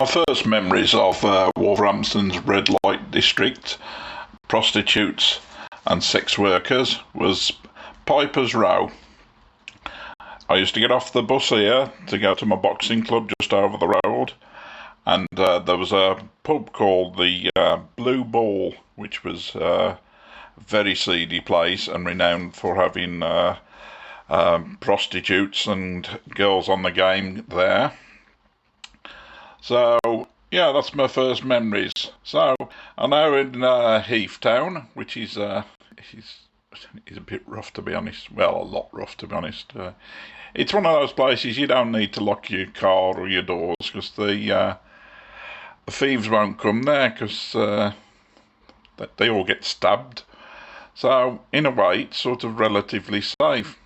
My first memories of Wolverhampton's red light district, prostitutes and sex workers, was Piper's Row. I used to get off the bus here to go to my boxing club just over the road, and there was a pub called the Blue Ball, which was a very seedy place and renowned for having prostitutes and girls on the game there. So, yeah, that's my first memories. So, I'm now in Heath Town, which is a bit rough, to be honest. Well, a lot rough, to be honest. It's one of those places you don't need to lock your car or your doors, because the thieves won't come there, because they all get stabbed. So, in a way, it's sort of relatively safe.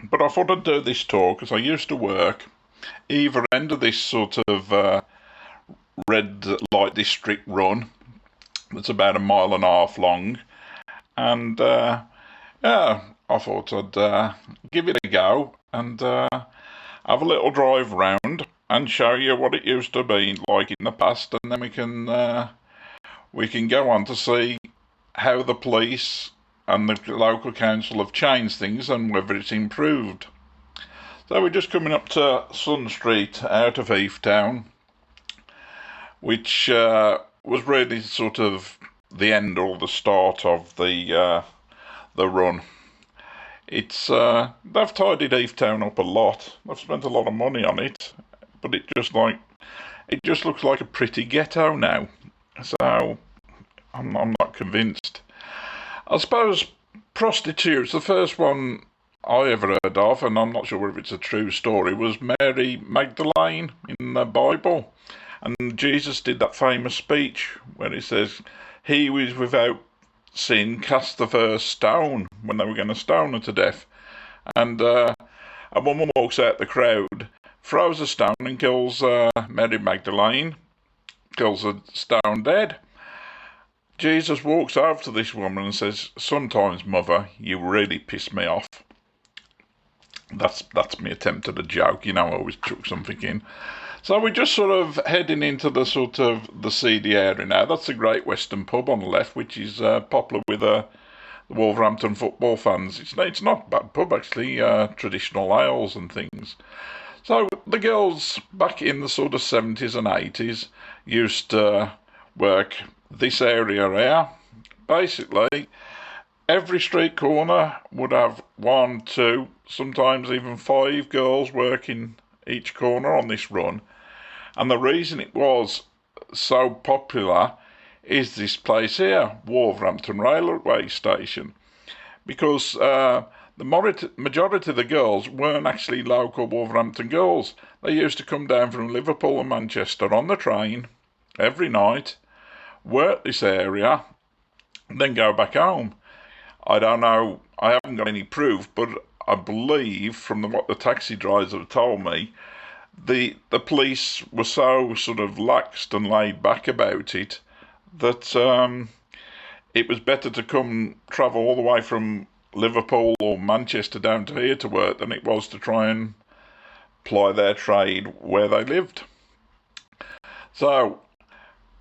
But I thought I'd do this tour because I used to work either end of this sort of red light district run that's about 1.5 miles long. And yeah, I thought I'd give it a go and have a little drive round and show you what it used to be like in the past, and then we can go on to see how the police and the local council have changed things and whether it's improved. So we're just coming up to Sun Street out of Heath Town, which was really sort of the end or the start of the run. It's they've tidied Heath Town up a lot. They've spent a lot of money on it, but it just looks like a pretty ghetto now. So I'm not convinced. I suppose prostitutes, the first one I ever heard of, and I'm not sure if it's a true story, was Mary Magdalene in the Bible. And Jesus did that famous speech where he says, "He who is without sin cast the first stone," when they were going to stone her to death. And a woman walks out the crowd, throws a stone and kills Mary Magdalene, kills her stone dead. Jesus walks over to this woman and says, "Sometimes, mother, you really piss me off." That's me attempt at a joke, I always chuck something in. So we're just sort of heading into the sort of the seedy area now. That's the Great Western pub on the left, which is popular with the Wolverhampton football fans. It's not a bad pub, actually, traditional ales and things. So the girls back in the sort of 70s and 80s used to work this area here. Basically, every street corner would have 1, 2, sometimes even 5 girls working each corner on this run. And the reason it was so popular is this place here, Wolverhampton Railway Station. Because the majority of the girls weren't actually local Wolverhampton girls. They used to come down from Liverpool and Manchester on the train every night, work this area, and then go back home. I don't know, I haven't got any proof, but I believe from what the taxi drivers have told me, the police were so sort of laxed and laid back about it that it was better to come travel all the way from Liverpool or Manchester down to here to work than it was to try and ply their trade where they lived. So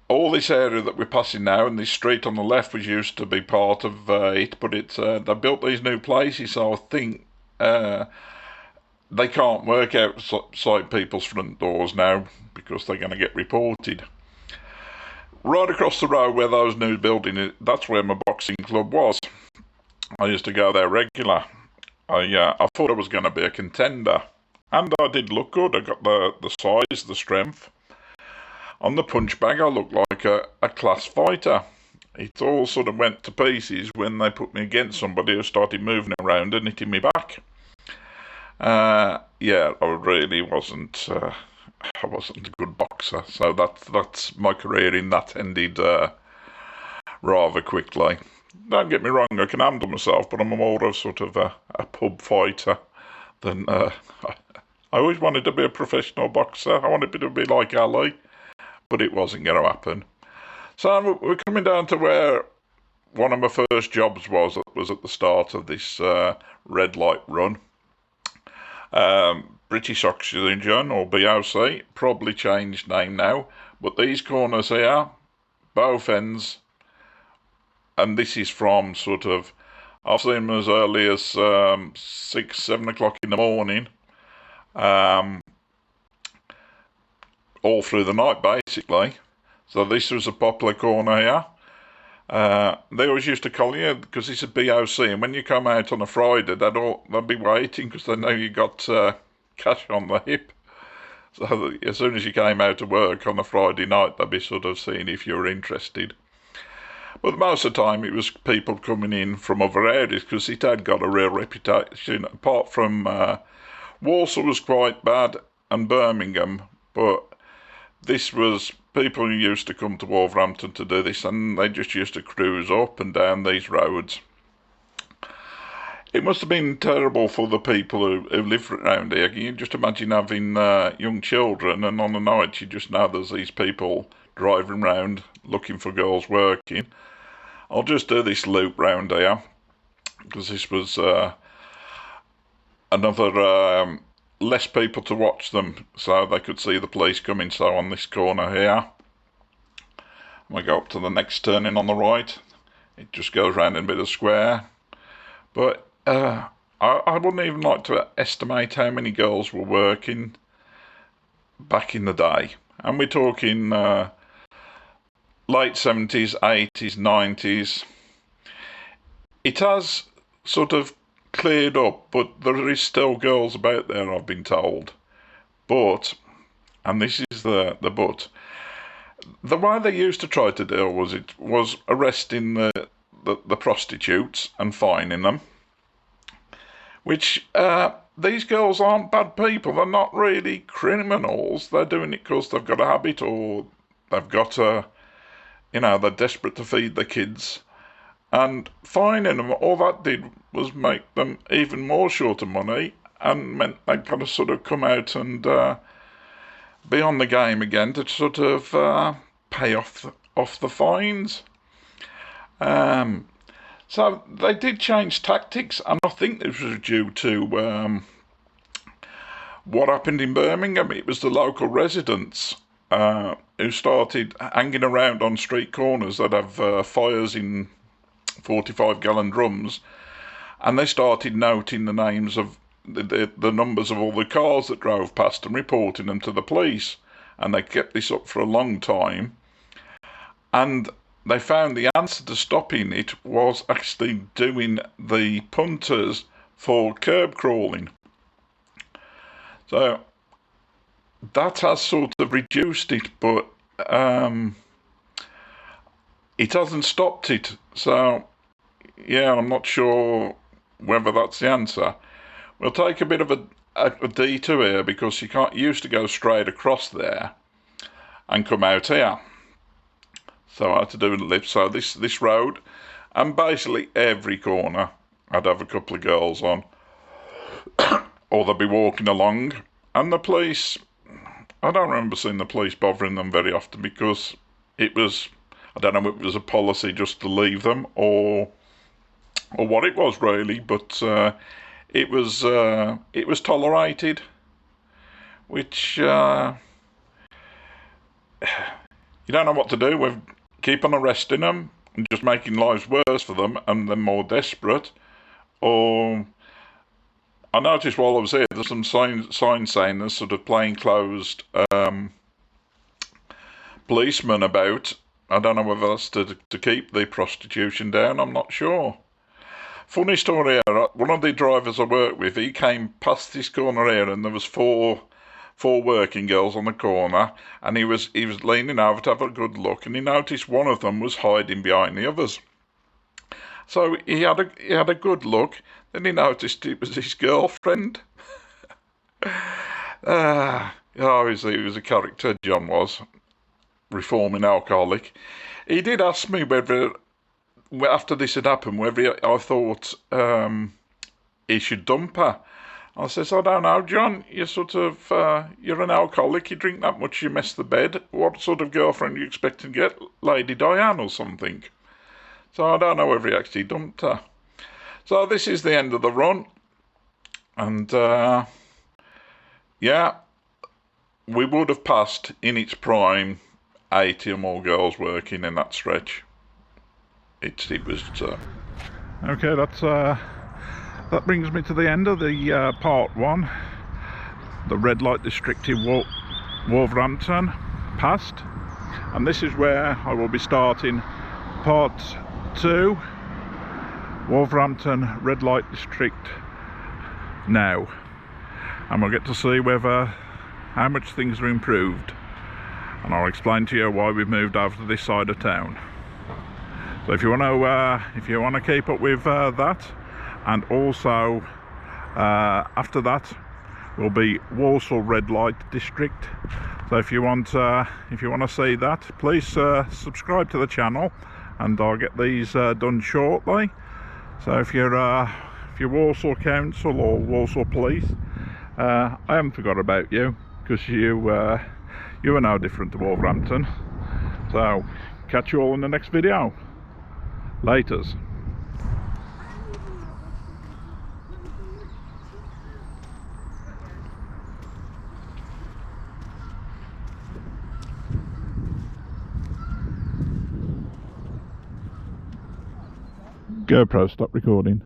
all this area that we're passing now, and this street on the left, which used to be part of it, but they built these new places, so I think they can't work outside people's front doors now because they're going to get reported. Right across the road where those new buildings, that's where my boxing club was. I used to go there regular. I thought I was going to be a contender, and I did look good. I got the size, the strength. On the punch bag, I looked like a class fighter. It all sort of went to pieces when they put me against somebody who started moving around and hitting me back. Yeah, I really wasn't. I wasn't a good boxer, so that's my career in that ended rather quickly. Don't get me wrong, I can handle myself, but I'm more of sort of a pub fighter than. I always wanted to be a professional boxer. I wanted to be like Ali, but it wasn't going to happen. So we're coming down to where one of my first jobs was at the start of this red light run. British Oxygen, or BOC, probably changed name now, but these corners here, both ends, and this is from sort of, I've seen them as early as 6, 7 o'clock in the morning, all through the night basically. So this was a popular corner here. They always used to call you, because it's a BOC, and when you come out on a Friday, they'd be waiting, because they know you got cash on the hip. So as soon as you came out of work on a Friday night, they'd be sort of seeing if you were interested. But most of the time it was people coming in from other areas, because it had got a real reputation. Apart from Walsall was quite bad, and Birmingham, but this was people who used to come to Wolverhampton to do this, and they just used to cruise up and down these roads. It must have been terrible for the people who live around here. You just imagine having young children, and on the night you just know there's these people driving around looking for girls working. I'll just do this loop round here, because this was another less people to watch them, so they could see the police coming. So on this corner here, we go up to the next turning on the right, it just goes round in a bit of square. But I wouldn't even like to estimate how many girls were working back in the day, and we're talking late 70s, 80s, 90s. It has sort of cleared up, but there is still girls about there, I've been told. But, and this is the but, the way they used to try to deal was arresting the prostitutes and fining them, which these girls aren't bad people. They're not really criminals. They're doing it because they've got a habit, or they've got they're desperate to feed their kids. And fining them, all that did was make them even more short of money, and meant they'd kind of sort of come out and be on the game again to sort of pay off the fines. So they did change tactics, and I think this was due to what happened in Birmingham. It was the local residents who started hanging around on street corners that have fires in 45-gallon drums, and they started noting the names of the numbers of all the cars that drove past and reporting them to the police. And they kept this up for a long time, and they found the answer to stopping it was actually doing the punters for curb crawling. So that has sort of reduced it, but it hasn't stopped it. So yeah, I'm not sure whether that's the answer. We'll take a bit of a detour here, because you used to go straight across there and come out here. So I had to do a lift. So this road, and basically every corner, I'd have a couple of girls on, or they'd be walking along, and the police, I don't remember seeing the police bothering them very often, because it was, I don't know if it was a policy just to leave them, or what it was really, but it was tolerated, which you don't know what to do with. Keep on arresting them and just making lives worse for them, and they're more desperate. Or I noticed while I was here, there's some signs saying there's sort of plainclothes policemen about. I don't know whether that's to keep the prostitution down, I'm not sure. Funny story here, one of the drivers I work with, he came past this corner here, and there was four working girls on the corner, and he was leaning over to have a good look, and he noticed one of them was hiding behind the others. So he had a good look, then he noticed it was his girlfriend. He was a character, John was, reforming alcoholic. He did ask me whether, after this had happened, whether I thought he should dump her. I says, I don't know, John, you're you're an alcoholic, you drink that much, you mess the bed. What sort of girlfriend are you expecting to get? Lady Diane or something? So I don't know whether he actually dumped her. So this is the end of the run. And yeah, we would have passed in its prime 80 or more girls working in that stretch. It was. Okay, that brings me to the end of the part one, the red light district in Wolverhampton past, and this is where I will be starting part two, Wolverhampton red light district now, and we'll get to see how much things are improved, and I'll explain to you why we've moved over to this side of town. So if you want to keep up with that, and also after that will be Walsall red light district. So if you want to see that, please subscribe to the channel, and I'll get these done shortly. So if you're Walsall Council or Walsall Police, I haven't forgot about you, because you are no different to Wolverhampton. So catch you all in the next video. Laters. GoPro, stop recording.